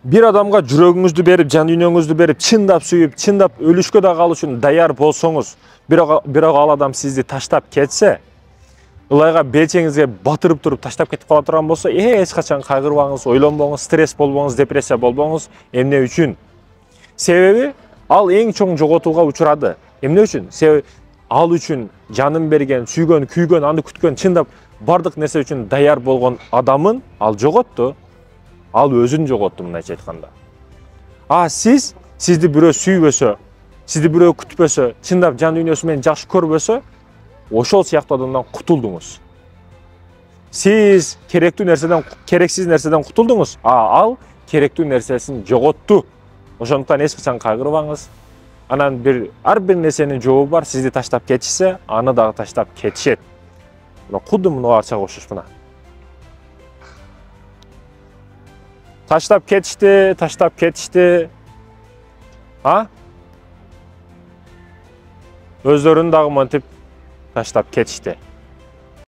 Bir adamga жүрөгүңүздү берип, жан дүйнөңүздү берип, чындап сүйүп, чындап өлүшкө да калыш үчүн даяр болсоңуз, бирок ал адам сизди таштап кетсе, ылайга белчеңизге батырып туруп таштап кетип кала турган болсо, эч качан кайгырбаңыз, ойлонбоңуз, стресс болбоңуз, депрессия болбоңуз. Эмне үчүн? Себеби ал эң чоң жоготууга учурады. Эмне үчүн? Себеби ал үчүн жанын берген, сүйгөн, күйгөн, аны күткөн, чындап бардык нерсе үчүн даяр болгон адамын ал жоготту. Ал өзүн жоготту, мындайча айтканда. Сизди бирөө сүйбөсө, сизди бирөө күтпөсө, чындап жан дүйнөсү менен жакшы көрбөсө, ошол сыяктуу адамдан кутулдуңуз. Сиз керектүү нерседен, керексиз нерседен кутулдуңуз, ал керектүү нерсесин жоготту. Ошондуктан эч качан кайгырбаңыз. Анан ар бир нерсенин жообу бар. Сизди таштап кетишсе, аны дагы таштап кетишет. Кудду муну арчага окшош мына. Таштап кетишти. Өздөрүн дагы монтип таштап кетишти.